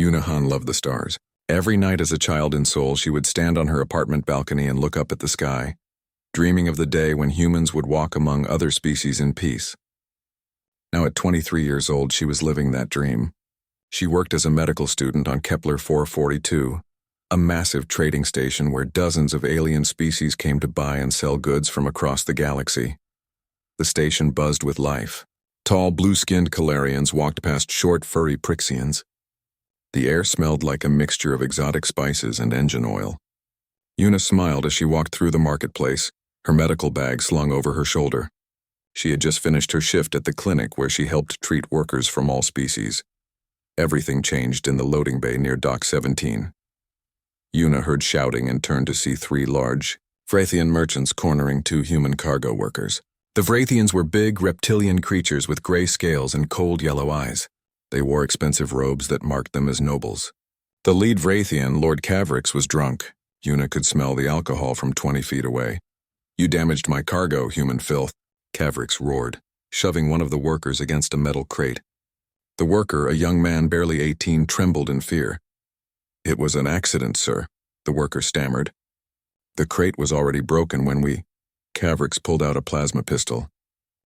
Yunahan loved the stars. Every night as a child in Seoul, she would stand on her apartment balcony and look up at the sky, dreaming of the day when humans would walk among other species in peace. Now at 23 years old, she was living that dream. She worked as a medical student on Kepler 442, a massive trading station where dozens of alien species came to buy and sell goods from across the galaxy. The station buzzed with life. Tall, blue-skinned Calarians walked past short, furry Prixians. The air smelled like a mixture of exotic spices and engine oil. Yuna smiled as she walked through the marketplace, her medical bag slung over her shoulder. She had just finished her shift at the clinic where she helped treat workers from all species. Everything changed in the loading bay near Dock 17. Yuna heard shouting and turned to see 3 large Vrathian merchants cornering 2 human cargo workers. The Vrathians were big, reptilian creatures with gray scales and cold yellow eyes. They wore expensive robes that marked them as nobles. The lead Vrathian, Lord Cavrix, was drunk. Yuna could smell the alcohol from 20 feet away. "You damaged my cargo, human filth," Cavrix roared, shoving one of the workers against a metal crate. The worker, a young man barely 18, trembled in fear. "It was an accident, sir," the worker stammered. "The crate was already broken when we—" Cavrix pulled out a plasma pistol.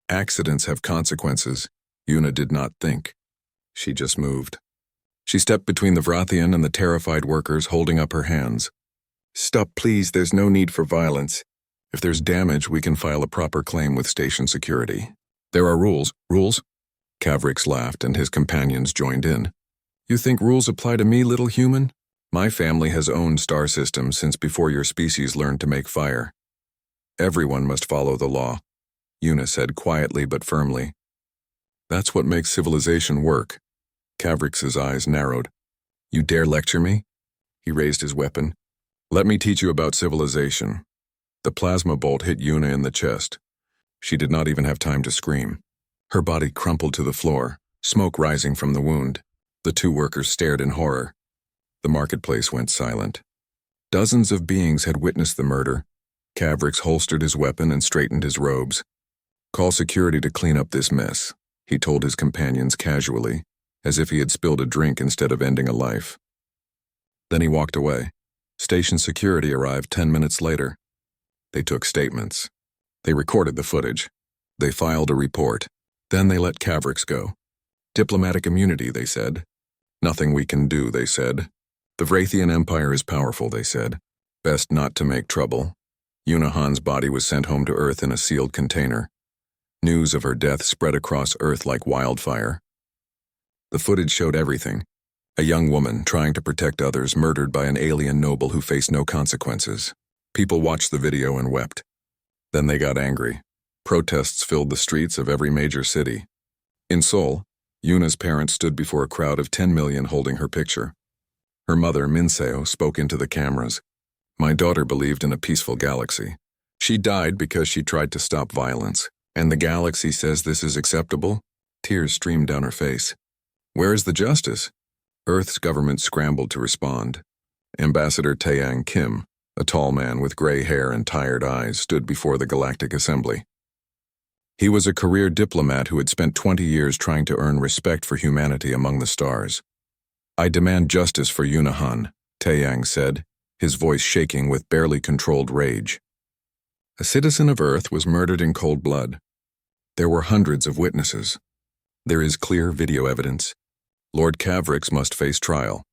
Accidents have consequences. Yuna did not think. She just moved. She stepped between the Vrathian and the terrified workers, holding up her hands. "Stop, please. There's no need for violence. If there's damage, we can file a proper claim with station security. There are rules." "Rules?" Cavrix laughed, and his companions joined in. "You think rules apply to me, little human? My family has owned star systems since before your species learned to make fire. Everyone must follow the law," Yuna said quietly but firmly. "That's what makes civilization work." Cavrix's eyes narrowed. "You dare lecture me?" He raised his weapon. "Let me teach you about civilization." The plasma bolt hit Yuna in the chest. She did not even have time to scream. Her body crumpled to the floor, smoke rising from the wound. The 2 workers stared in horror. The marketplace went silent. Dozens of beings had witnessed the murder. Cavrix holstered his weapon and straightened his robes. "Call security to clean up this mess," he told his companions casually, as if he had spilled a drink instead of ending a life. Then he walked away. Station security arrived 10 minutes later. They took statements. They recorded the footage. They filed a report. Then they let Cavrix go. "Diplomatic immunity," they said. "Nothing we can do," they said. "The Vrathian Empire is powerful," they said. "Best not to make trouble." Yunahan's body was sent home to Earth in a sealed container. News of her death spread across Earth like wildfire. The footage showed everything. A young woman trying to protect others murdered by an alien noble who faced no consequences. People watched the video and wept. Then they got angry. Protests filled the streets of every major city. In Seoul, Yuna's parents stood before a crowd of 10 million holding her picture. Her mother, Minseo, spoke into the cameras. "My daughter believed in a peaceful galaxy. She died because she tried to stop violence. And the galaxy says this is acceptable?" Tears streamed down her face. "Where is the justice?" Earth's government scrambled to respond. Ambassador Taeyang Kim, a tall man with gray hair and tired eyes, stood before the Galactic Assembly. He was a career diplomat who had spent 20 years trying to earn respect for humanity among the stars. "I demand justice for Yunahan," Taeyang said, his voice shaking with barely controlled rage. A citizen of Earth was murdered in cold blood. There were hundreds of witnesses. There is clear video evidence. Lord Cavrix must face trial.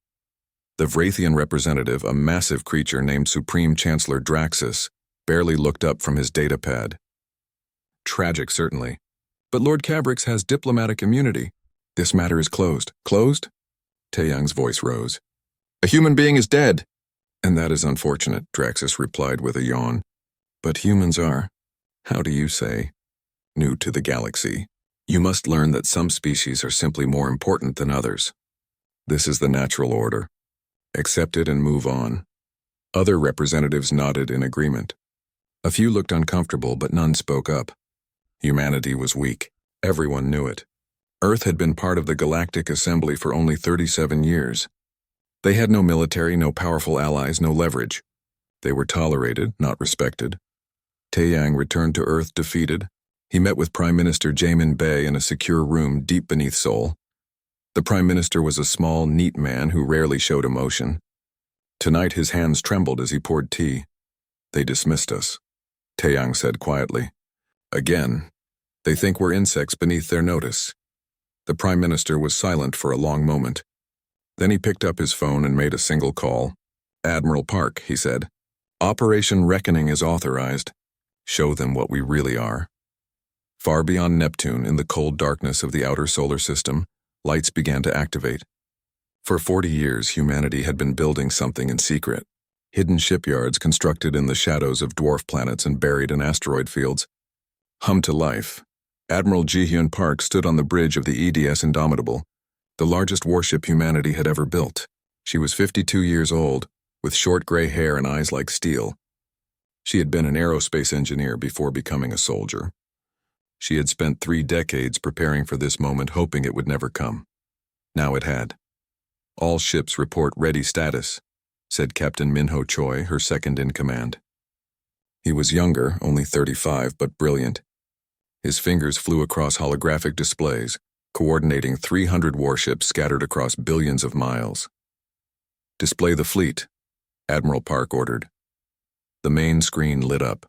The Vrathian representative, a massive creature named Supreme Chancellor Draxus, barely looked up from his datapad. Tragic, certainly. But Lord Cavrix has diplomatic immunity. This matter is closed. Closed? Taeyang's voice rose. "A human being is dead." "And that is unfortunate," Draxus replied with a yawn. "But humans are, how do you say, new to the galaxy. You must learn that some species are simply more important than others. This is the natural order. Accept it and move on." Other representatives nodded in agreement. A few looked uncomfortable, but none spoke up. Humanity was weak. Everyone knew it. Earth had been part of the Galactic Assembly for only 37 years. They had no military, no powerful allies, no leverage. They were tolerated, not respected. Taeyang returned to Earth defeated. He met with Prime Minister Jaemin Bae in a secure room deep beneath Seoul. The Prime Minister was a small, neat man who rarely showed emotion. Tonight his hands trembled as he poured tea. They dismissed us, Taeyang said quietly. Again, they think we're insects beneath their notice. The Prime Minister was silent for a long moment. Then he picked up his phone and made a single call. Admiral Park, he said. Operation Reckoning is authorized. Show them what we really are. Far beyond Neptune, in the cold darkness of the outer solar system, lights began to activate. For 40 years, humanity had been building something in secret. Hidden shipyards constructed in the shadows of dwarf planets and buried in asteroid fields. Hummed to life. Admiral Ji-hyun Park stood on the bridge of the EDS Indomitable, the largest warship humanity had ever built. She was 52 years old, with short gray hair and eyes like steel. She had been an aerospace engineer before becoming a soldier. She had spent 3 decades preparing for this moment, hoping it would never come. Now it had. All ships report ready status, said Captain Minho Choi, her second in command. He was younger, only 35, but brilliant. His fingers flew across holographic displays, coordinating 300 warships scattered across billions of miles. Display the fleet, Admiral Park ordered. The main screen lit up.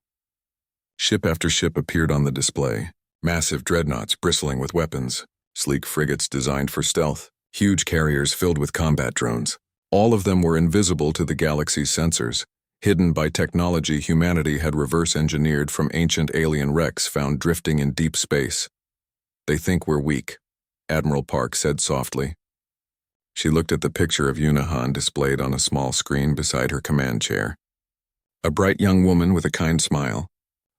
Ship after ship appeared on the display, massive dreadnoughts bristling with weapons, sleek frigates designed for stealth, huge carriers filled with combat drones. All of them were invisible to the galaxy's sensors, hidden by technology humanity had reverse-engineered from ancient alien wrecks found drifting in deep space. They think we're weak, Admiral Park said softly. She looked at the picture of Yunahan displayed on a small screen beside her command chair. A bright young woman with a kind smile.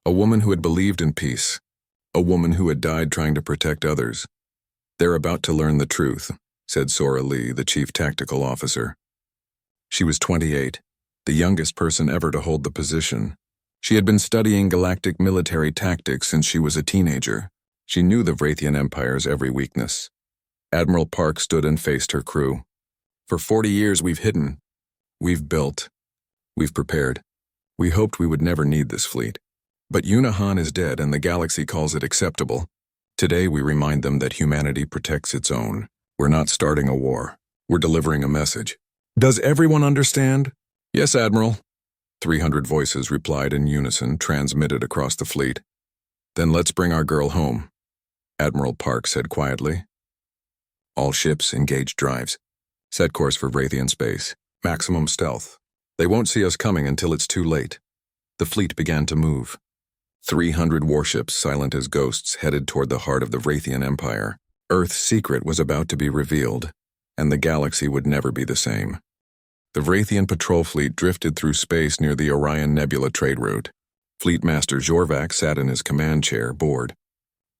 A woman who had believed in peace. A woman who had died trying to protect others. They're about to learn the truth, said Sora Lee, the chief tactical officer. She was 28, the youngest person ever to hold the position. She had been studying galactic military tactics since she was a teenager. She knew the Vrathian Empire's every weakness. Admiral Park stood and faced her crew. For 40 years we've hidden. We've built. We've prepared. We hoped we would never need this fleet. But Yunahan is dead and the galaxy calls it acceptable. Today we remind them that humanity protects its own. We're not starting a war. We're delivering a message. Does everyone understand? Yes, Admiral. 300 voices replied in unison, transmitted across the fleet. Then let's bring our girl home, Admiral Park said quietly. All ships engage drives. Set course for Vrathian space. Maximum stealth. They won't see us coming until it's too late. The fleet began to move. 300 warships, silent as ghosts, headed toward the heart of the Vrathian Empire. Earth's secret was about to be revealed, and the galaxy would never be the same. The Vrathian patrol fleet drifted through space near the Orion Nebula trade route. Fleet Master Jorvac sat in his command chair, bored.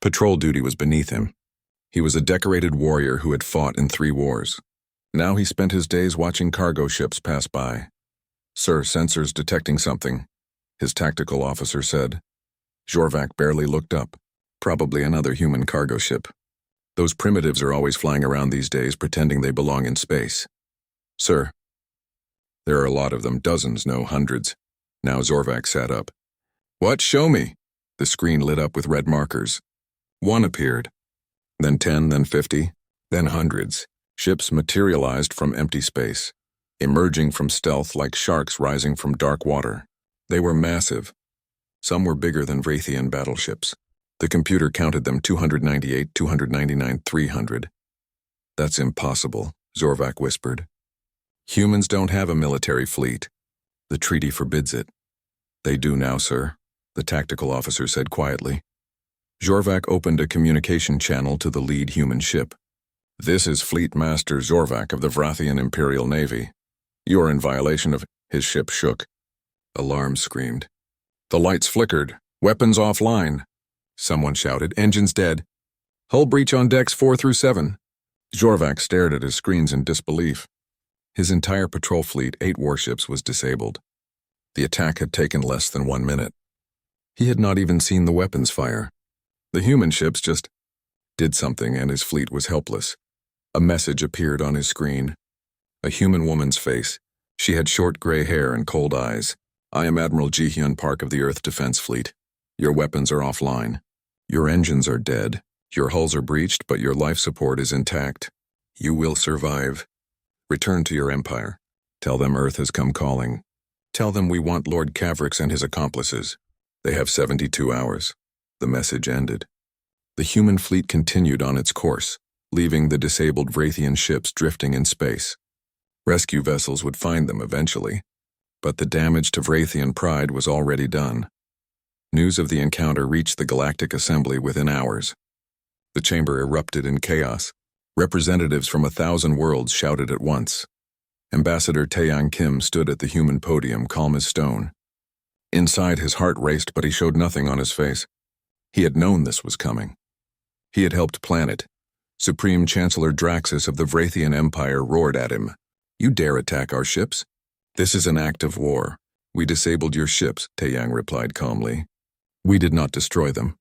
Patrol duty was beneath him. He was a decorated warrior who had fought in 3 wars. Now he spent his days watching cargo ships pass by. Sir, sensors detecting something, his tactical officer said. Jorvac barely looked up. Probably another human cargo ship. Those primitives are always flying around these days pretending they belong in space. Sir. There are a lot of them, dozens, no hundreds. Now Jorvac sat up. What? Show me. The screen lit up with red markers. 1 appeared. Then 10, then 50, then hundreds. Ships materialized from empty space, emerging from stealth like sharks rising from dark water. They were massive. Some were bigger than Vrathian battleships. The computer counted them 298, 299, 300. That's impossible, Jorvac whispered. Humans don't have a military fleet. The treaty forbids it. They do now, sir, the tactical officer said quietly. Jorvac opened a communication channel to the lead human ship. This is Fleet Master Jorvac of the Vrathian Imperial Navy. You're in violation of... His ship shook. Alarm screamed. The lights flickered. Weapons offline. Someone shouted. Engines dead. Hull breach on decks 4 through 7. Jorvac stared at his screens in disbelief. His entire patrol fleet, 8 warships, was disabled. The attack had taken less than 1 minute. He had not even seen the weapons fire. The human ships just did something and his fleet was helpless. A message appeared on his screen. A human woman's face. She had short gray hair and cold eyes. I am Admiral Ji-hyun Park of the Earth Defense Fleet. Your weapons are offline. Your engines are dead. Your hulls are breached, but your life support is intact. You will survive. Return to your empire. Tell them Earth has come calling. Tell them we want Lord Cavrix and his accomplices. They have 72 hours. The message ended. The human fleet continued on its course, leaving the disabled Vrathian ships drifting in space. Rescue vessels would find them eventually, but the damage to Vrathian pride was already done. News of the encounter reached the Galactic Assembly within hours. The chamber erupted in chaos. Representatives from 1,000 worlds shouted at once. Ambassador Taeyang Kim stood at the human podium, calm as stone. Inside, his heart raced, but he showed nothing on his face. He had known this was coming. He had helped plan it. Supreme Chancellor Draxus of the Vrathian Empire roared at him. "You dare attack our ships? This is an act of war. We disabled your ships," Taeyang replied calmly. "We did not destroy them.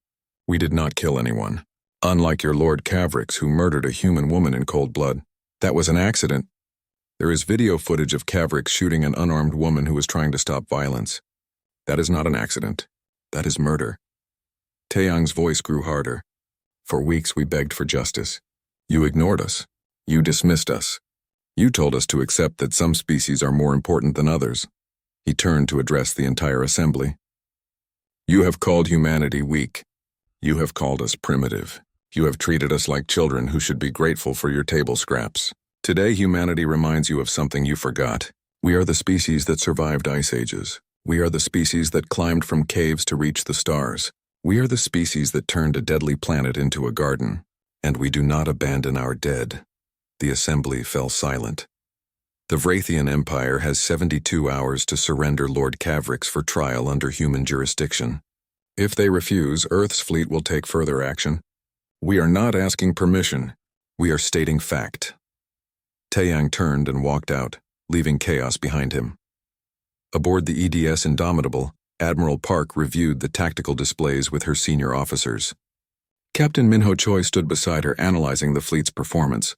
We did not kill anyone. Unlike your Lord Cavrix, who murdered a human woman in cold blood. That was an accident. There is video footage of Cavrix shooting an unarmed woman who was trying to stop violence. That is not an accident. That is murder." Taeyang's voice grew harder. "For weeks we begged for justice. You ignored us. You dismissed us. You told us to accept that some species are more important than others." He turned to address the entire assembly. "You have called humanity weak. You have called us primitive. You have treated us like children who should be grateful for your table scraps. Today humanity reminds you of something you forgot. We are the species that survived ice ages. We are the species that climbed from caves to reach the stars. We are the species that turned a deadly planet into a garden. And we do not abandon our dead." The assembly fell silent. The Vrathian Empire has 72 hours to surrender Lord Cavrix for trial under human jurisdiction. If they refuse, Earth's fleet will take further action. We are not asking permission. We are stating fact. Taeyang turned and walked out, leaving chaos behind him. Aboard the EDS Indomitable, Admiral Park reviewed the tactical displays with her senior officers. Captain Minho Choi stood beside her, analyzing the fleet's performance.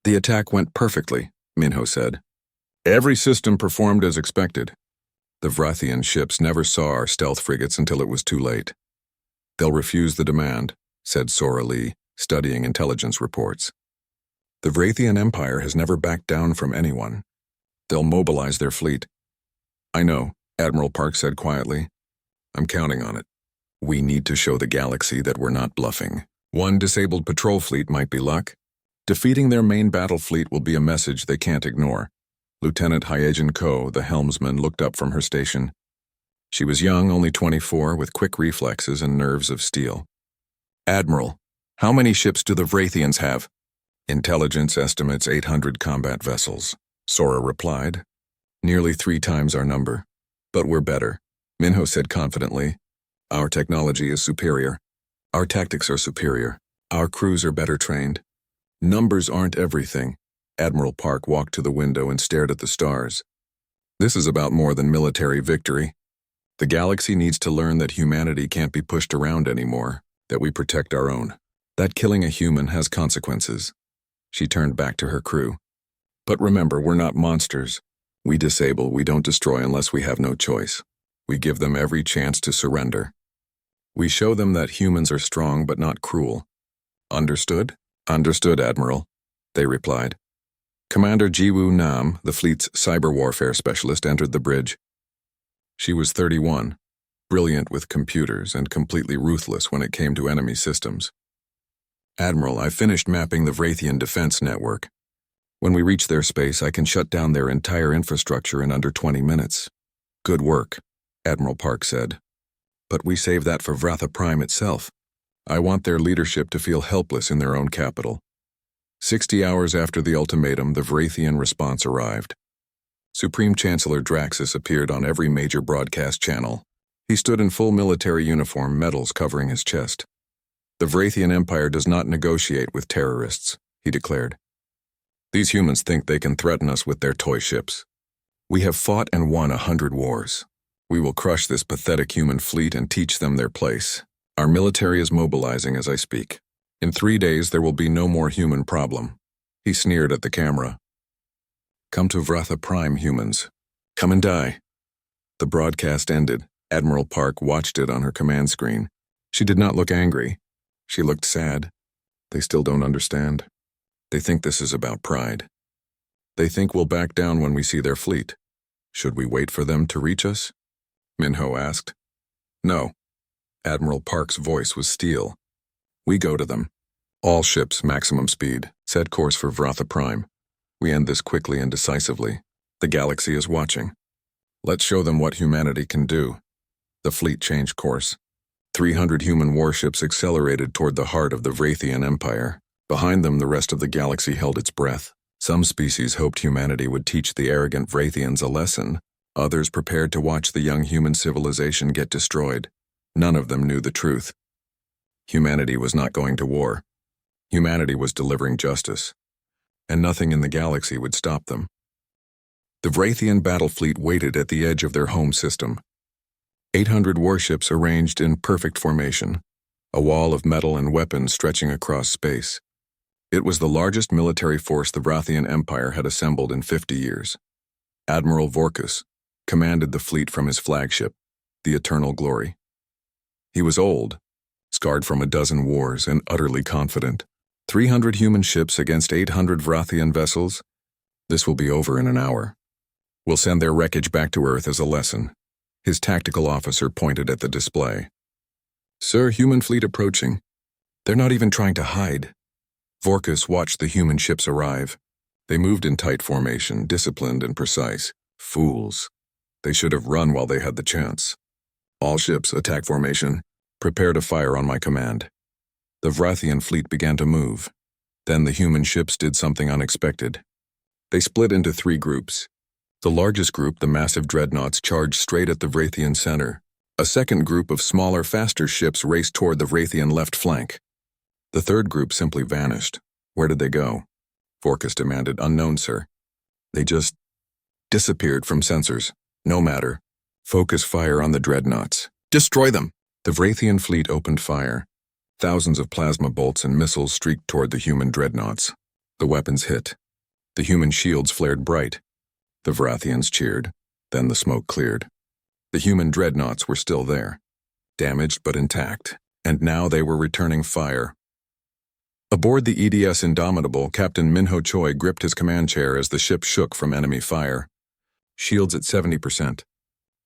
"The attack went perfectly," Minho said. "Every system performed as expected. The Vrathian ships never saw our stealth frigates until it was too late." "They'll refuse the demand," said Sora Lee, studying intelligence reports. "The Vrathian Empire has never backed down from anyone. They'll mobilize their fleet." "I know," Admiral Park said quietly. "I'm counting on it. We need to show the galaxy that we're not bluffing. One disabled patrol fleet might be luck. Defeating their main battle fleet will be a message they can't ignore." Lieutenant Hyejin Ko, the helmsman, looked up from her station. She was young, only 24, with quick reflexes and nerves of steel. "Admiral, how many ships do the Vrathians have?" "Intelligence estimates 800 combat vessels," Sora replied. "Nearly 3 times our number. But we're better," Minho said confidently. "Our technology is superior. Our tactics are superior. Our crews are better trained. Numbers aren't everything." Admiral Park walked to the window and stared at the stars. "This is about more than military victory. The galaxy needs to learn that humanity can't be pushed around anymore, that we protect our own, that killing a human has consequences." She turned back to her crew. "But remember, we're not monsters. We disable, we don't destroy unless we have no choice. We give them every chance to surrender. We show them that humans are strong but not cruel." "Understood?" "Understood, Admiral," they replied. Commander Jiwoo Nam, the fleet's cyber warfare specialist, entered the bridge. She was 31, brilliant with computers and completely ruthless when it came to enemy systems. "Admiral, I finished mapping the Vrathian defense network. When we reach their space, I can shut down their entire infrastructure in under 20 minutes. "Good work," Admiral Park said. "But we save that for Vratha Prime itself. I want their leadership to feel helpless in their own capital." 60 hours after the ultimatum, the Vrathian response arrived. Supreme Chancellor Draxus appeared on every major broadcast channel. He stood in full military uniform, medals covering his chest. "The Vrathian Empire does not negotiate with terrorists," he declared. "These humans think they can threaten us with their toy ships. We have fought and won 100 wars. We will crush this pathetic human fleet and teach them their place. Our military is mobilizing as I speak. In 3 days, there will be no more human problem." He sneered at the camera. "Come to Vratha Prime, humans. Come and die." The broadcast ended. Admiral Park watched it on her command screen. She did not look angry. She looked sad. They still don't understand. They think this is about pride. They think we'll back down when we see their fleet. Should we wait for them to reach us? Minho asked. No. Admiral Park's voice was steel. We go to them. All ships, maximum speed. Set course for Vratha Prime. We end this quickly and decisively. The galaxy is watching. Let's show them what humanity can do. The fleet changed course. 300 human warships accelerated toward the heart of the Vrathian Empire. Behind them, the rest of the galaxy held its breath. Some species hoped humanity would teach the arrogant Vrathians a lesson. Others prepared to watch the young human civilization get destroyed. None of them knew the truth. Humanity was not going to war. Humanity was delivering justice. And nothing in the galaxy would stop them. The Vrathian battle fleet waited at the edge of their home system. 800 warships arranged in perfect formation, a wall of metal and weapons stretching across space. It was the largest military force the Vrathian Empire had assembled in 50 years. Admiral Vorkus commanded the fleet from his flagship, the Eternal Glory. He was old, scarred from a dozen wars, and utterly confident. 300 human ships against 800 Vrathian vessels? This will be over in an hour. We'll send their wreckage back to Earth as a lesson. His tactical officer pointed at the display. Sir, human fleet approaching. They're not even trying to hide. Vorkus watched the human ships arrive. They moved in tight formation, disciplined and precise. Fools. They should have run while they had the chance. All ships, attack formation. Prepare to fire on my command. The Vrathian fleet began to move. Then the human ships did something unexpected. They split into 3 groups. The largest group, the massive dreadnoughts, charged straight at the Vrathian center. A second group of smaller, faster ships raced toward the Vrathian left flank. The third group simply vanished. Where did they go? Vorkus demanded. Unknown, sir. They just disappeared from sensors. No matter. Focus fire on the dreadnoughts. Destroy them! The Vrathian fleet opened fire. Thousands of plasma bolts and missiles streaked toward the human dreadnoughts. The weapons hit. The human shields flared bright. The Vrathians cheered. Then the smoke cleared. The human dreadnoughts were still there, damaged but intact, and now they were returning fire. Aboard the EDS Indomitable, Captain Minho Choi gripped his command chair as the ship shook from enemy fire. Shields at 70%.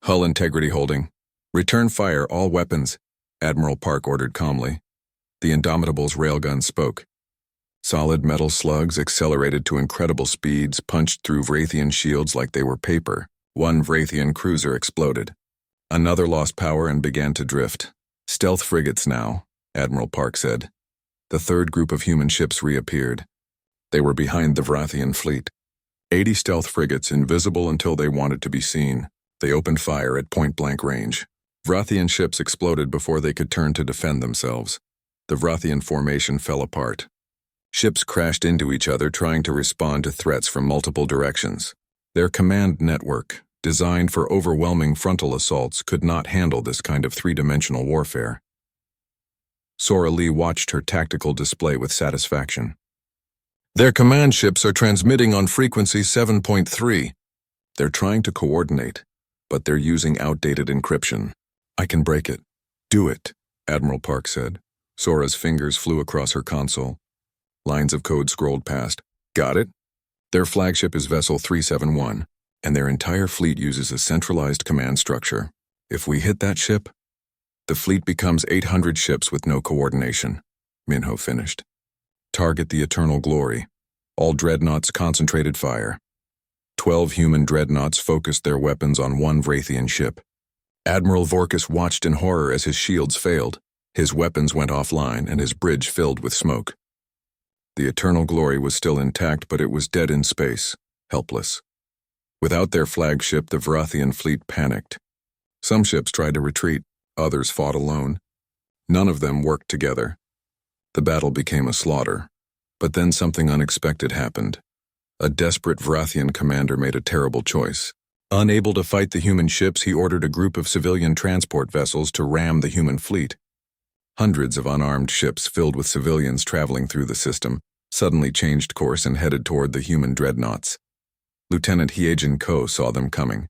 Hull integrity holding. Return fire, all weapons, Admiral Park ordered calmly. The Indomitable's railgun spoke. Solid metal slugs, accelerated to incredible speeds, punched through Vrathian shields like they were paper. One Vrathian cruiser exploded. Another lost power and began to drift. Stealth frigates now, Admiral Park said. The third group of human ships reappeared. They were behind the Vrathian fleet. 80 stealth frigates, invisible until they wanted to be seen. They opened fire at point-blank range. Vrathian ships exploded before they could turn to defend themselves. The Vrathian formation fell apart. Ships crashed into each other, trying to respond to threats from multiple directions. Their command network, designed for overwhelming frontal assaults, could not handle this kind of three-dimensional warfare. Sora Lee watched her tactical display with satisfaction. Their command ships are transmitting on frequency 7.3. They're trying to coordinate, but they're using outdated encryption. I can break it. Do it, Admiral Park said. Sora's fingers flew across her console. Lines of code scrolled past. Got it? Their flagship is Vessel 371, and their entire fleet uses a centralized command structure. If we hit that ship, the fleet becomes 800 ships with no coordination, Minho finished. Target the Eternal Glory. All dreadnoughts concentrated fire. 12 human dreadnoughts focused their weapons on one Vrathian ship. Admiral Vorkus watched in horror as his shields failed. His weapons went offline and his bridge filled with smoke. The Eternal Glory was still intact, but it was dead in space, helpless. Without their flagship, the Vrathian fleet panicked. Some ships tried to retreat, others fought alone. None of them worked together. The battle became a slaughter. But then something unexpected happened. A desperate Vrathian commander made a terrible choice. Unable to fight the human ships, he ordered a group of civilian transport vessels to ram the human fleet. Hundreds of unarmed ships filled with civilians traveling through the system suddenly changed course and headed toward the human dreadnoughts. Lieutenant Hyejin Ko saw them coming.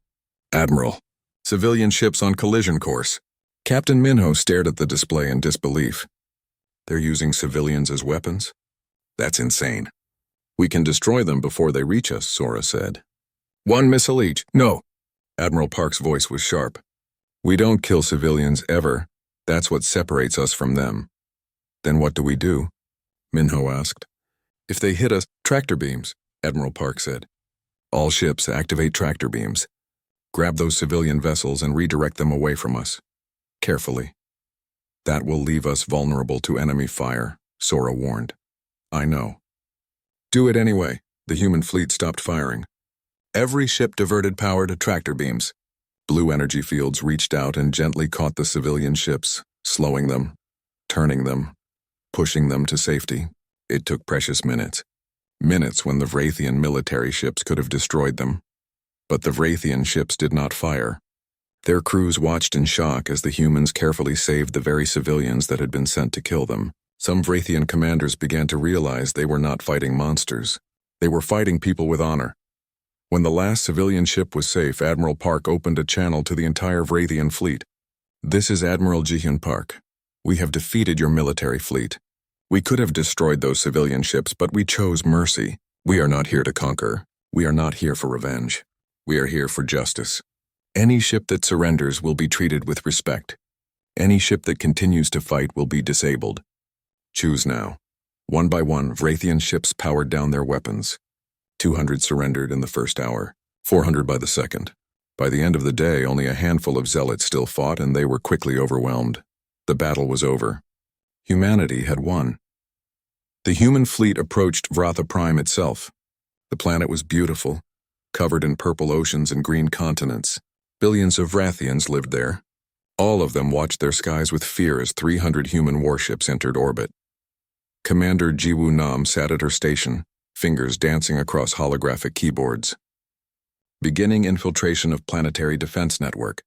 Admiral, civilian ships on collision course. Captain Minho stared at the display in disbelief. They're using civilians as weapons? That's insane. We can destroy them before they reach us, Sora said. One missile each. No. Admiral Park's voice was sharp. We don't kill civilians ever. That's what separates us from them. Then what do we do? Minho asked. If they hit us, tractor beams, Admiral Park said. All ships activate tractor beams. Grab those civilian vessels and redirect them away from us. Carefully. That will leave us vulnerable to enemy fire, Sora warned. I know. Do it anyway. The human fleet stopped firing. Every ship diverted power to tractor beams. Blue energy fields reached out and gently caught the civilian ships, slowing them, turning them, pushing them to safety. It took precious minutes. Minutes when the Vrathian military ships could have destroyed them. But the Vrathian ships did not fire. Their crews watched in shock as the humans carefully saved the very civilians that had been sent to kill them. Some Vrathian commanders began to realize they were not fighting monsters. They were fighting people with honor. When the last civilian ship was safe, Admiral Park opened a channel to the entire Vrathian fleet. This is Admiral Jihyun Park. We have defeated your military fleet. We could have destroyed those civilian ships, but we chose mercy. We are not here to conquer. We are not here for revenge. We are here for justice. Any ship that surrenders will be treated with respect. Any ship that continues to fight will be disabled. Choose now. One by one, Vrathian ships powered down their weapons. 200 surrendered in the first hour, 400 by the second. By the end of the day, only a handful of zealots still fought, and they were quickly overwhelmed. The battle was over. Humanity had won. The human fleet approached Vratha Prime itself. The planet was beautiful, covered in purple oceans and green continents. Billions of Vrathians lived there. All of them watched their skies with fear as 300 human warships entered orbit. Commander Jiwoo Nam sat at her station, fingers dancing across holographic keyboards. Beginning infiltration of planetary defense network.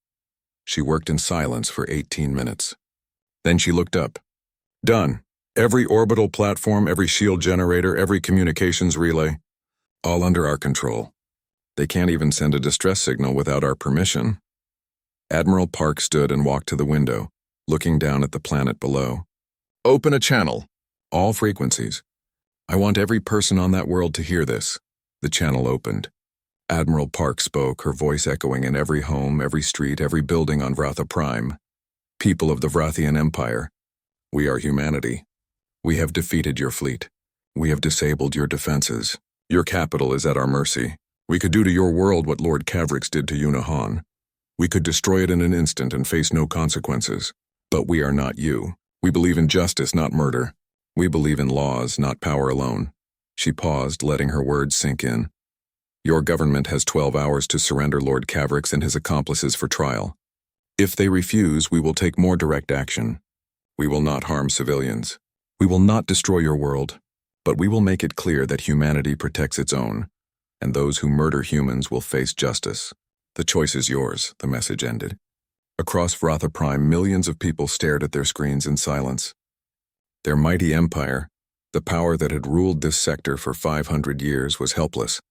She worked in silence for 18 minutes. Then she looked up. Done. Every orbital platform, every shield generator, every communications relay, all under our control. They can't even send a distress signal without our permission. Admiral Park stood and walked to the window, looking down at the planet below. Open a channel. All frequencies. I want every person on that world to hear this. The channel opened. Admiral Park spoke, her voice echoing in every home, every street, every building on Vratha Prime. People of the Vrathian Empire, we are humanity. We have defeated your fleet. We have disabled your defenses. Your capital is at our mercy. We could do to your world what Lord Cavrix did to Yunahan. We could destroy it in an instant and face no consequences. But we are not you. We believe in justice, not murder. We believe in laws, not power alone. She paused, letting her words sink in. Your government has 12 hours to surrender Lord Cavrix and his accomplices for trial. If they refuse, we will take more direct action. We will not harm civilians. We will not destroy your world, but we will make it clear that humanity protects its own, and those who murder humans will face justice. The choice is yours, the message ended. Across Vratha Prime, millions of people stared at their screens in silence. Their mighty empire, the power that had ruled this sector for 500 years, was helpless.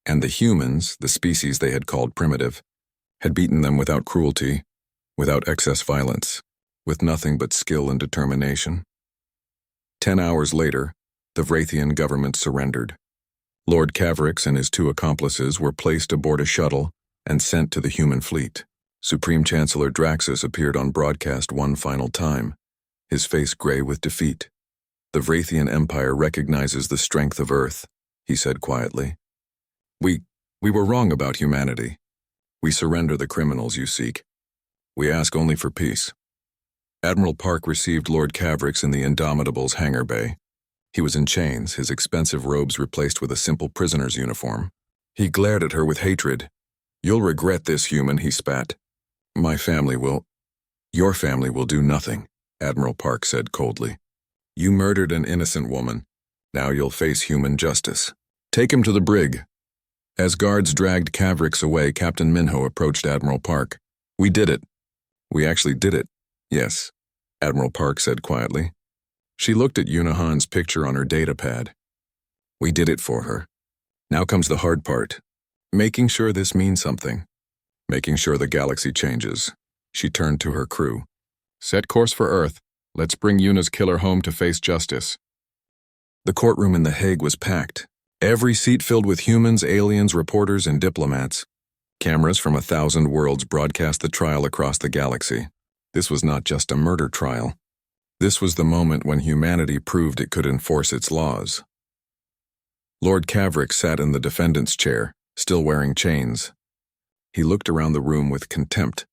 And the humans, the species they had called primitive, had beaten them without cruelty, without excess violence, with nothing but skill and determination. 10 hours later, the Vrathian government surrendered. Lord Cavrix and his 2 accomplices were placed aboard a shuttle and sent to the human fleet. Supreme Chancellor Draxus appeared on broadcast one final time, his face gray with defeat. The Vrathian Empire recognizes the strength of Earth, he said quietly. We were wrong about humanity. We surrender the criminals you seek. We ask only for peace. Admiral Park received Lord Cavrix in the Indomitable's hangar bay. He was in chains, his expensive robes replaced with a simple prisoner's uniform. He glared at her with hatred. You'll regret this, human, he spat. My family will. Your family will do nothing, Admiral Park said coldly. You murdered an innocent woman. Now you'll face human justice. Take him to the brig. As guards dragged Cavrix away, Captain Minho approached Admiral Park. We did it. We actually did it. Yes, Admiral Park said quietly. She looked at Yunahan's picture on her datapad. We did it for her. Now comes the hard part. Making sure this means something. Making sure the galaxy changes. She turned to her crew. Set course for Earth. Let's bring Yuna's killer home to face justice. The courtroom in The Hague was packed. Every seat filled with humans, aliens, reporters, and diplomats. Cameras from 1,000 worlds broadcast the trial across the galaxy. This was not just a murder trial. This was the moment when humanity proved it could enforce its laws. Lord Kavrik sat in the defendant's chair, still wearing chains. He looked around the room with contempt.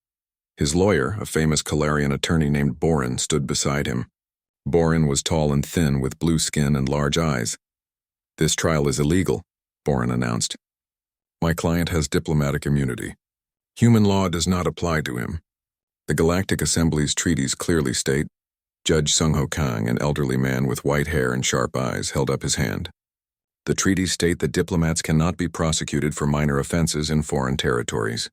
His lawyer, a famous Calarian attorney named Borin, stood beside him. Borin was tall and thin with blue skin and large eyes. "This trial is illegal," Borin announced. "My client has diplomatic immunity. Human law does not apply to him. The Galactic Assembly's treaties clearly state." Judge Sungho Kang, an elderly man with white hair and sharp eyes, held up his hand. "The treaties state that diplomats cannot be prosecuted for minor offenses in foreign territories.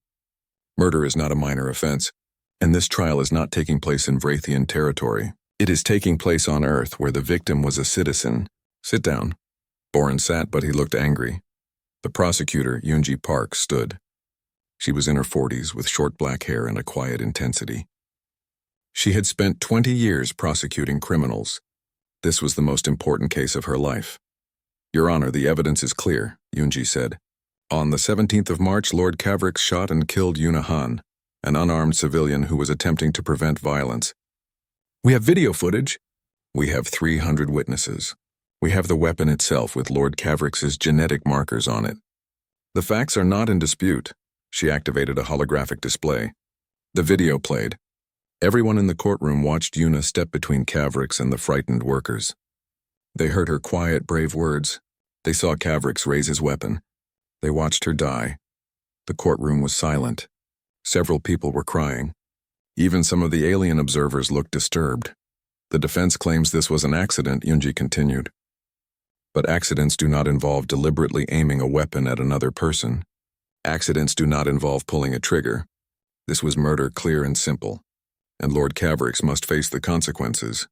Murder is not a minor offense, and this trial is not taking place in Vrathian territory. It is taking place on Earth, where the victim was a citizen. Sit down." Borin sat, but he looked angry. The prosecutor, Yoonji Park, stood. She was in her 40s with short black hair and a quiet intensity. She had spent 20 years prosecuting criminals. This was the most important case of her life. "Your Honor, the evidence is clear," Yoonji said. "On the 17th of March, Lord Kavrik shot and killed Yuna Han, an unarmed civilian who was attempting to prevent violence. We have video footage. We have 300 witnesses. We have the weapon itself with Lord Kavrik's genetic markers on it. The facts are not in dispute." She activated a holographic display. The video played. Everyone in the courtroom watched Yuna step between Kavrik's and the frightened workers. They heard her quiet, brave words. They saw Kavrik's raise his weapon. They watched her die. The courtroom was silent. Several people were crying. Even some of the alien observers looked disturbed. "The defense claims this was an accident," Yoonji continued. "But accidents do not involve deliberately aiming a weapon at another person. Accidents do not involve pulling a trigger. This was murder, clear and simple. And Lord Kavrik's must face the consequences."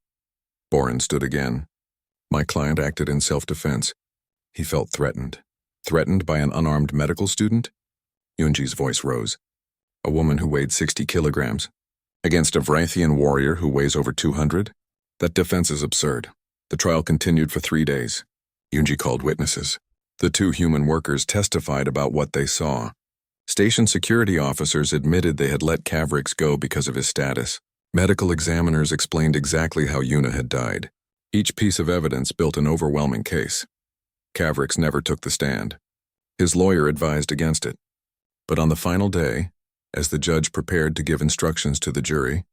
Borin stood again. "My client acted in self-defense. He felt threatened. Threatened by an unarmed medical student?" Yoonji's voice rose. "A woman who weighed 60 kilograms. Against a Vrathian warrior who weighs over 200? That defense is absurd." The trial continued for 3 days. Yoonji called witnesses. The 2 human workers testified about what they saw. Station security officers admitted they had let Kavrik's go because of his status. Medical examiners explained exactly how Yuna had died. Each piece of evidence built an overwhelming case. Kavrik's never took the stand. His lawyer advised against it. But on the final day, as the judge prepared to give instructions to the jury,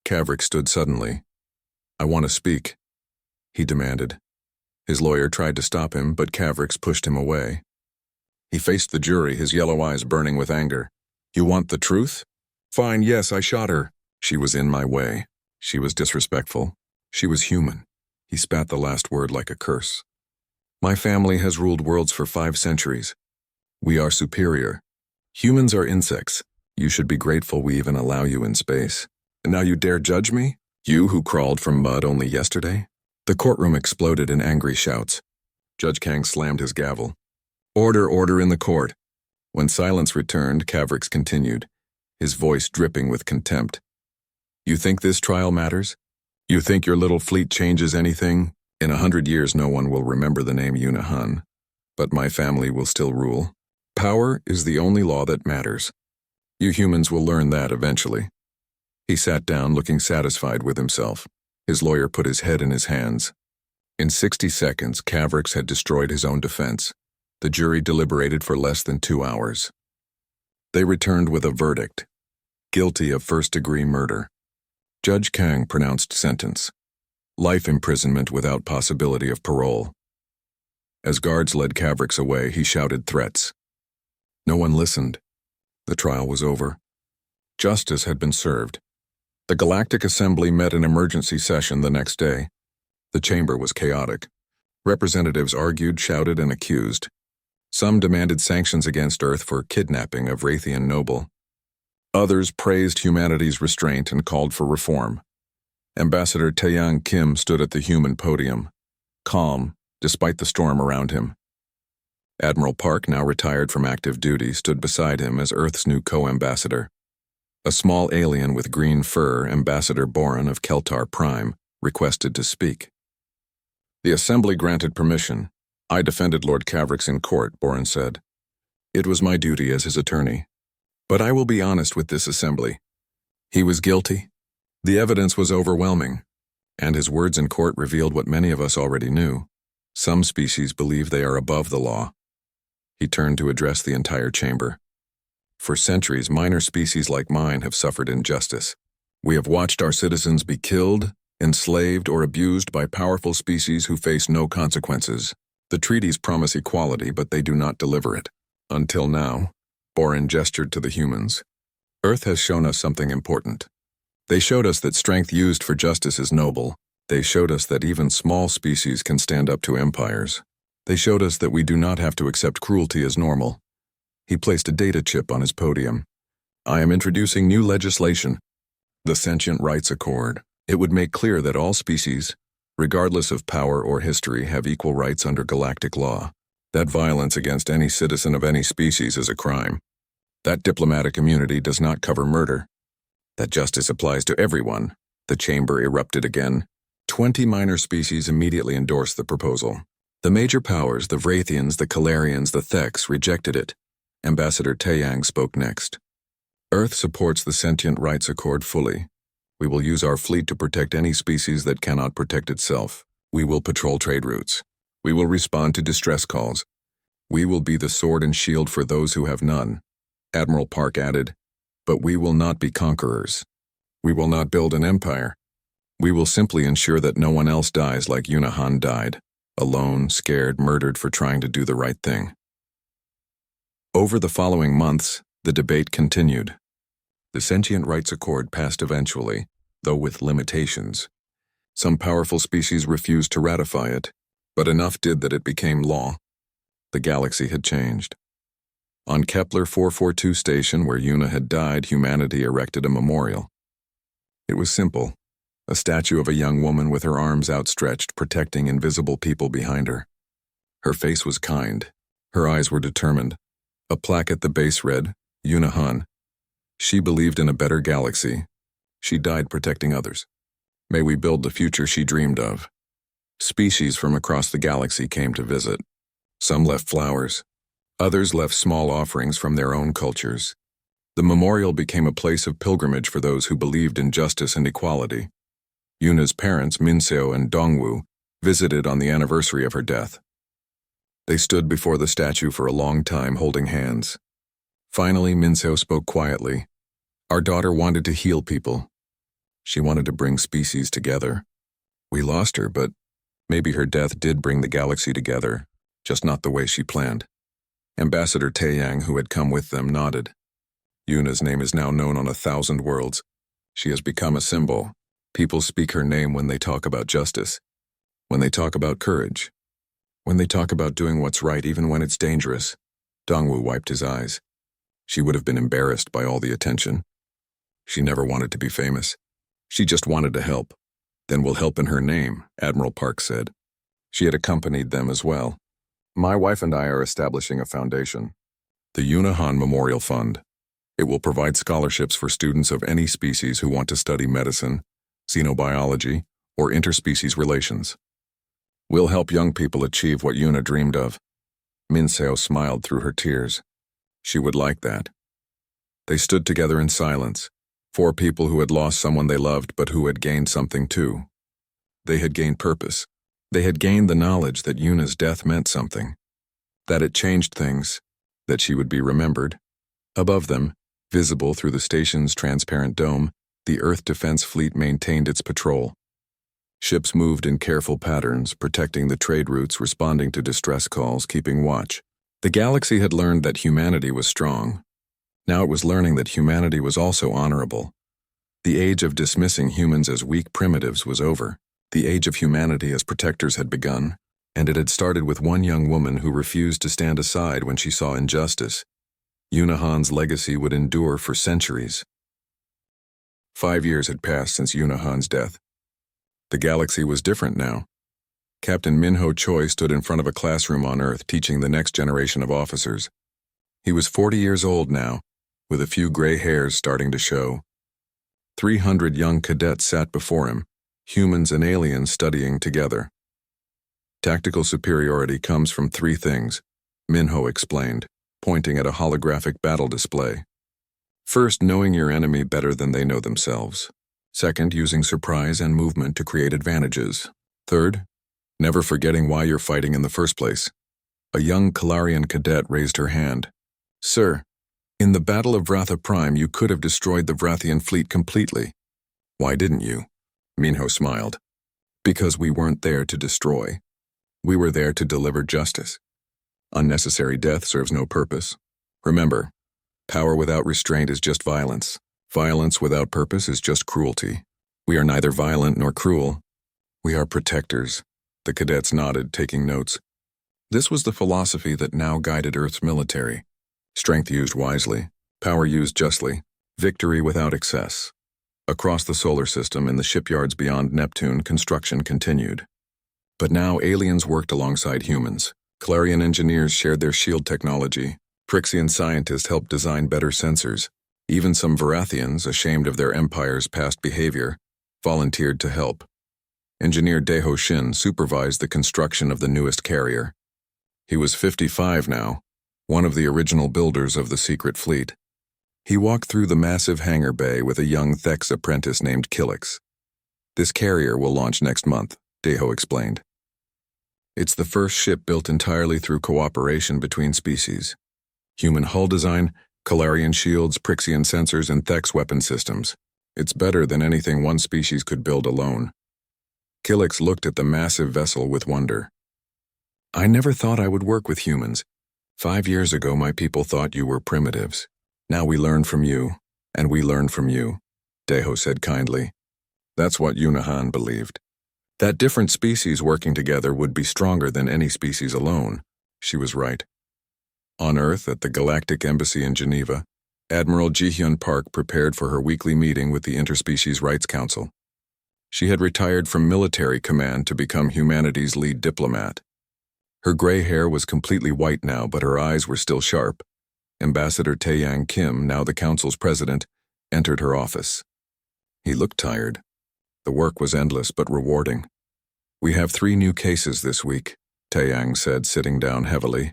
Kavrik stood suddenly. "I want to speak," he demanded. His lawyer tried to stop him, but Kavrik's pushed him away. He faced the jury, his yellow eyes burning with anger. "You want the truth? Fine, yes, I shot her. She was in my way. She was disrespectful. She was human." He spat the last word like a curse. "My family has ruled worlds for 5 centuries. We are superior. Humans are insects. You should be grateful we even allow you in space. And now you dare judge me? You who crawled from mud only yesterday?" The courtroom exploded in angry shouts. Judge Kang slammed his gavel. "Order, order in the court." When silence returned, Kavrik's continued, his voice dripping with contempt. "You think this trial matters? You think your little fleet changes anything? In 100 years no one will remember the name Yuna Han. But my family will still rule. Power is the only law that matters. You humans will learn that eventually." He sat down, looking satisfied with himself. His lawyer put his head in his hands. In 60 seconds, Kavrik's had destroyed his own defense. The jury deliberated for less than 2 hours. They returned with a verdict: guilty of first-degree murder. Judge Kang pronounced sentence: life imprisonment without possibility of parole. As guards led Kavrik's away, he shouted threats. No one listened. The trial was over. Justice had been served. The Galactic Assembly met in emergency session the next day. The chamber was chaotic. Representatives argued, shouted, and accused. Some demanded sanctions against Earth for kidnapping of Vrathian noble. Others praised humanity's restraint and called for reform. Ambassador Taeyang Kim stood at the human podium, calm despite the storm around him. Admiral Park, now retired from active duty, stood beside him as Earth's new co-ambassador. A small alien with green fur, Ambassador Borin of Keltar Prime, requested to speak. The assembly granted permission. I defended Lord Cavrix in court, Boren said. It was my duty as his attorney. But I will be honest with this assembly. He was guilty. The evidence was overwhelming, and his words in court revealed what many of us already knew. Some species believe they are above the law. He turned to address the entire chamber. For centuries, minor species like mine have suffered injustice. We have watched our citizens be killed, enslaved, or abused by powerful species who face no consequences. The treaties promise equality, but they do not deliver it. Until now, Boren gestured to the humans. Earth has shown us something important. They showed us that strength used for justice is noble. They showed us that even small species can stand up to empires. They showed us that we do not have to accept cruelty as normal. He placed a data chip on his podium. I am introducing new legislation, the Sentient Rights Accord. It would make clear that all species, regardless of power or history, have equal rights under galactic law. That violence against any citizen of any species is a crime. That diplomatic immunity does not cover murder. That justice applies to everyone. The chamber erupted again. 20 minor species immediately endorsed the proposal. The major powers, the Vrathians, the Kalarians, the Theks, rejected it. Ambassador Taeyang spoke next. Earth supports the Sentient Rights Accord fully. We will use our fleet to protect any species that cannot protect itself. We will patrol trade routes. We will respond to distress calls. We will be the sword and shield for those who have none. Admiral Park added, but we will not be conquerors. We will not build an empire. We will simply ensure that no one else dies like Yunahan died, alone, scared, murdered for trying to do the right thing. Over the following months, the debate continued. The Sentient Rights Accord passed eventually, though with limitations. Some powerful species refused to ratify it, but enough did that it became law. The galaxy had changed. On Kepler 442 station, where Yuna had died, humanity erected a memorial. It was simple, a statue of a young woman with her arms outstretched, protecting invisible people behind her. Her face was kind. Her eyes were determined. A plaque at the base read, Yunahan. She believed in a better galaxy. She died protecting others. May we build the future she dreamed of. Species from across the galaxy came to visit. Some left flowers. Others left small offerings from their own cultures. The memorial became a place of pilgrimage for those who believed in justice and equality. Yuna's parents, Minseo and Dongwu, visited on the anniversary of her death. They stood before the statue for a long time holding hands. Finally, Minseo spoke quietly. Our daughter wanted to heal people. She wanted to bring species together. We lost her, but maybe her death did bring the galaxy together, just not the way she planned. Ambassador Taeyang, who had come with them, nodded. Yuna's name is now known on 1,000 worlds. She has become a symbol. People speak her name when they talk about justice, when they talk about courage, when they talk about doing what's right even when it's dangerous. Dongwu wiped his eyes. She would have been embarrassed by all the attention. She never wanted to be famous. She just wanted to help. Then we'll help in her name, Admiral Park said. She had accompanied them as well. My wife and I are establishing a foundation, the Yunahan Memorial Fund. It will provide scholarships for students of any species who want to study medicine, xenobiology, or interspecies relations. We'll help young people achieve what Yuna dreamed of. Minseo smiled through her tears. She would like that. They stood together in silence, 4 people who had lost someone they loved but who had gained something too. They had gained purpose. They had gained the knowledge that Yuna's death meant something, that it changed things, that she would be remembered. Above them, visible through the station's transparent dome, the Earth Defense Fleet maintained its patrol. Ships moved in careful patterns, protecting the trade routes, responding to distress calls, keeping watch. The galaxy had learned that humanity was strong. Now it was learning that humanity was also honorable. The age of dismissing humans as weak primitives was over. The age of humanity as protectors had begun, and it had started with one young woman who refused to stand aside when she saw injustice. Yunahan's legacy would endure for centuries. 5 years had passed since Yunahan's death. The galaxy was different now. Captain Minho Choi stood in front of a classroom on Earth teaching the next generation of officers. He was 40 years old now, with a few gray hairs starting to show. 300 young cadets sat before him, humans and aliens studying together. Tactical superiority comes from three things, Minho explained, pointing at a holographic battle display. First, knowing your enemy better than they know themselves. Second, using surprise and movement to create advantages. Third, never forgetting why you're fighting in the first place. A young Kalarian cadet raised her hand. Sir, in the Battle of Vratha Prime, you could have destroyed the Vrathian fleet completely. Why didn't you? Minho smiled. Because we weren't there to destroy. We were there to deliver justice. Unnecessary death serves no purpose. Remember, power without restraint is just violence. Violence without purpose is just cruelty. We are neither violent nor cruel. We are protectors. The cadets nodded, taking notes. This was the philosophy that now guided Earth's military. Strength used wisely, power used justly, victory without excess. Across the solar system, in the shipyards beyond Neptune, construction continued. But now aliens worked alongside humans. Clarion engineers shared their shield technology. Prixian scientists helped design better sensors. Even some Varathians, ashamed of their empire's past behavior, volunteered to help. Engineer Deho Shin supervised the construction of the newest carrier. He was 55 now, one of the original builders of the secret fleet. He walked through the massive hangar bay with a young Thex apprentice named Killix. This carrier will launch next month, Deho explained. It's the first ship built entirely through cooperation between species. Human hull design, Kalarian shields, Prixian sensors, and Thex weapon systems. It's better than anything one species could build alone. Killix looked at the massive vessel with wonder. I never thought I would work with humans. 5 years ago, my people thought you were primitives. Now we learn from you, and we learn from you, Deho said kindly. That's what Yunahan believed. That different species working together would be stronger than any species alone. She was right. On Earth, at the Galactic Embassy in Geneva, Admiral Ji-hyun Park prepared for her weekly meeting with the Interspecies Rights Council. She had retired from military command to become humanity's lead diplomat. Her gray hair was completely white now, but her eyes were still sharp. Ambassador Taeyang Kim, now the council's president, entered her office. He looked tired. The work was endless but rewarding. We have 3 new cases this week, Taeyang said, sitting down heavily.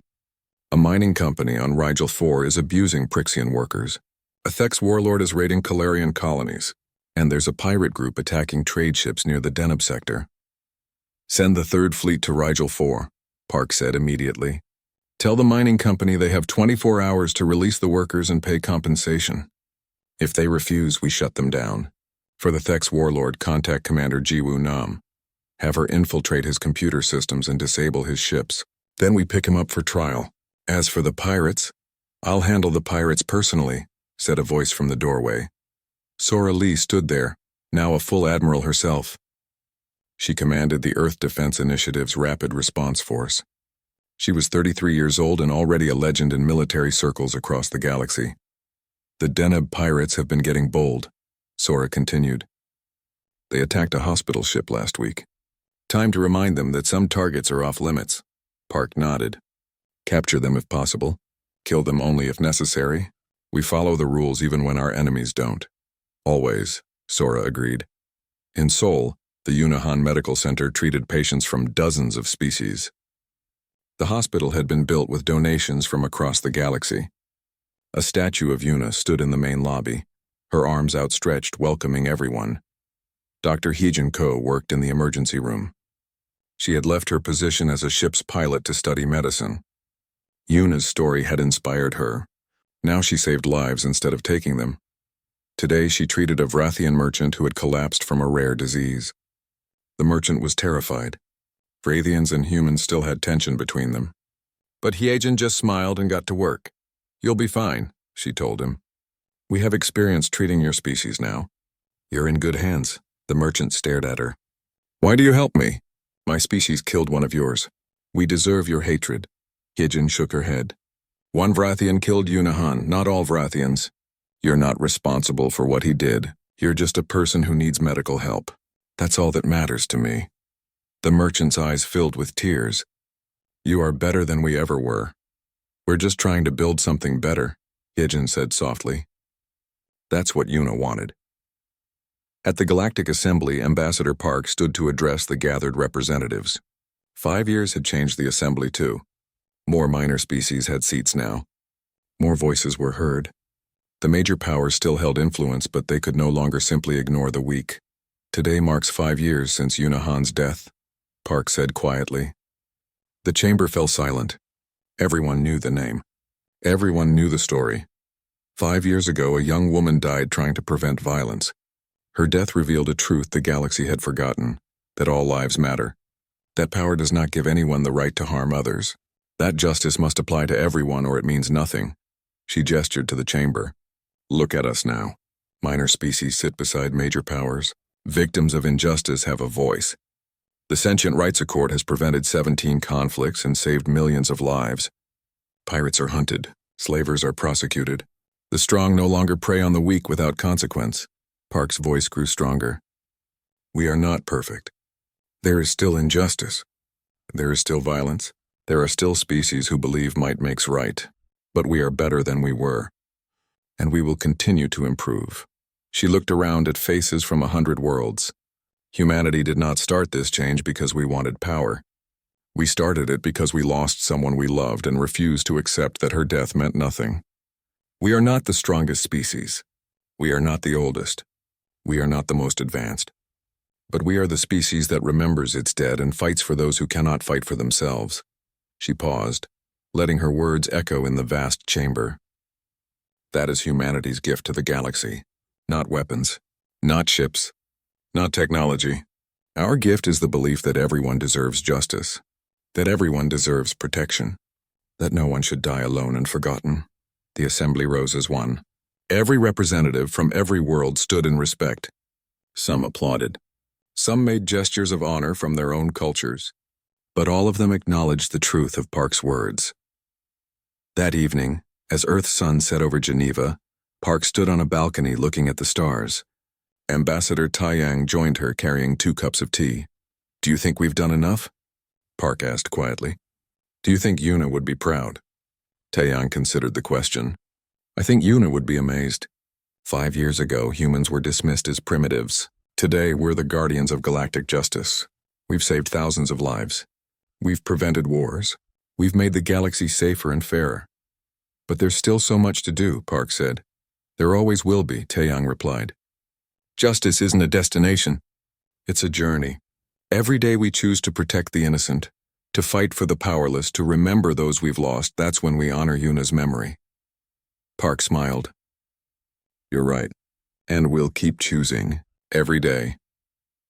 A mining company on Rigel 4 is abusing Prixian workers. A Thex warlord is raiding Kalarian colonies. And there's a pirate group attacking trade ships near the Deneb sector. Send the 3rd Fleet to Rigel 4, Park said immediately. Tell the mining company they have 24 hours to release the workers and pay compensation. If they refuse, we shut them down. For the Thex warlord, contact Commander Jiwoo Nam. Have her infiltrate his computer systems and disable his ships. Then we pick him up for trial. As for the pirates, I'll handle the pirates personally, said a voice from the doorway. Sora Lee stood there, now a full admiral herself. She commanded the Earth Defense Initiative's Rapid Response Force. She was 33 years old and already a legend in military circles across the galaxy. The Deneb pirates have been getting bold, Sora continued. They attacked a hospital ship last week. Time to remind them that some targets are off limits. Park nodded. Capture them if possible. Kill them only if necessary. We follow the rules even when our enemies don't. Always, Sora agreed. In Seoul, the Yunahan Medical Center treated patients from dozens of species. The hospital had been built with donations from across the galaxy. A statue of Yuna stood in the main lobby, her arms outstretched, welcoming everyone. Dr. Heejin Ko worked in the emergency room. She had left her position as a ship's pilot to study medicine. Yuna's story had inspired her. Now she saved lives instead of taking them. Today she treated a Vrathian merchant who had collapsed from a rare disease. The merchant was terrified. Vrathians and humans still had tension between them. But Heejin just smiled and got to work. You'll be fine, she told him. We have experience treating your species now. You're in good hands. The merchant stared at her. Why do you help me? My species killed one of yours. We deserve your hatred. Heejin shook her head. One Vrathian killed Yunahan, not all Vrathians. You're not responsible for what he did. You're just a person who needs medical help. That's all that matters to me. The merchant's eyes filled with tears. You are better than we ever were. We're just trying to build something better, Heejin said softly. That's what Yuna wanted. At the Galactic Assembly, Ambassador Park stood to address the gathered representatives. 5 years had changed the assembly too. More minor species had seats now. More voices were heard. The major powers still held influence, but they could no longer simply ignore the weak. Today marks 5 years since Yuna Han's death, Park said quietly. The chamber fell silent. Everyone knew the name. Everyone knew the story. 5 years ago, a young woman died trying to prevent violence. Her death revealed a truth the galaxy had forgotten, that all lives matter. That power does not give anyone the right to harm others. That justice must apply to everyone or it means nothing. She gestured to the chamber. Look at us now. Minor species sit beside major powers. Victims of injustice have a voice. The Sentient Rights Accord has prevented 17 conflicts and saved millions of lives. Pirates are hunted. Slavers are prosecuted. The strong no longer prey on the weak without consequence. Park's voice grew stronger. We are not perfect. There is still injustice. There is still violence. There are still species who believe might makes right. But we are better than we were. And we will continue to improve. She looked around at faces from 100 worlds. Humanity did not start this change because we wanted power. We started it because we lost someone we loved and refused to accept that her death meant nothing. We are not the strongest species. We are not the oldest. We are not the most advanced. But we are the species that remembers its dead and fights for those who cannot fight for themselves. She paused, letting her words echo in the vast chamber. That is humanity's gift to the galaxy. Not weapons, not ships, not technology. Our gift is the belief that everyone deserves justice, that everyone deserves protection, that no one should die alone and forgotten. The assembly rose as one. Every representative from every world stood in respect. Some applauded. Some made gestures of honor from their own cultures. But all of them acknowledged the truth of Park's words. That evening, as Earth's sun set over Geneva, Park stood on a balcony looking at the stars. Ambassador Taiyang joined her carrying 2 cups of tea. Do you think we've done enough? Park asked quietly. Do you think Yuna would be proud? Taiyang considered the question. I think Yuna would be amazed. 5 years ago, humans were dismissed as primitives. Today, we're the guardians of galactic justice. We've saved thousands of lives. We've prevented wars. We've made the galaxy safer and fairer. But there's still so much to do, Park said. There always will be, Taeyang replied. Justice isn't a destination. It's a journey. Every day we choose to protect the innocent, to fight for the powerless, to remember those we've lost. That's when we honor Yuna's memory. Park smiled. You're right. And we'll keep choosing, every day.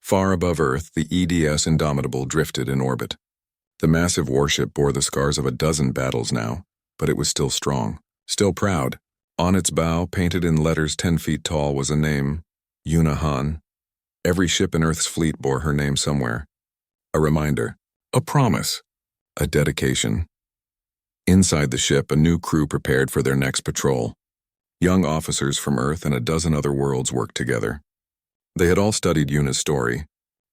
Far above Earth, the EDS Indomitable drifted in orbit. The massive warship bore the scars of a dozen battles now, but it was still strong, still proud. On its bow, painted in letters 10 feet tall, was a name, Yuna Han. Every ship in Earth's fleet bore her name somewhere. A reminder, a promise, a dedication. Inside the ship, a new crew prepared for their next patrol. Young officers from Earth and a dozen other worlds worked together. They had all studied Yuna's story.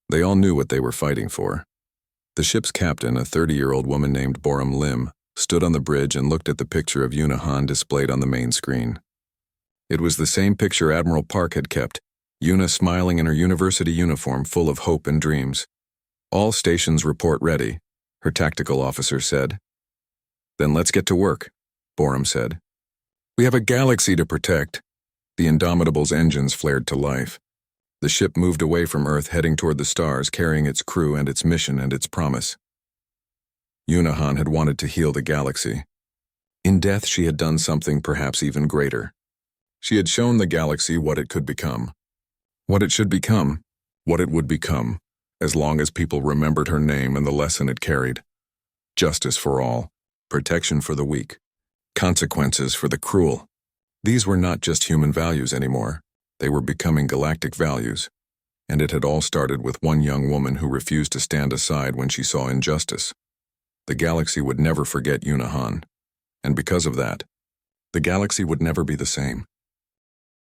They all knew what they were fighting for. The ship's captain, a 30-year-old woman named Boram Lim, stood on the bridge and looked at the picture of Yuna Han displayed on the main screen. It was the same picture Admiral Park had kept, Yuna smiling in her university uniform full of hope and dreams. All stations report ready, her tactical officer said. Then let's get to work, Boram said. We have a galaxy to protect. The Indomitable's engines flared to life. The ship moved away from Earth, heading toward the stars, carrying its crew and its mission and its promise. Yuna Han had wanted to heal the galaxy. In death, she had done something perhaps even greater. She had shown the galaxy what it could become. What it should become, what it would become, as long as people remembered her name and the lesson it carried. Justice for all, protection for the weak, consequences for the cruel. These were not just human values anymore. They were becoming galactic values. And it had all started with one young woman who refused to stand aside when she saw injustice. The galaxy would never forget Yuna Han. And because of that, the galaxy would never be the same.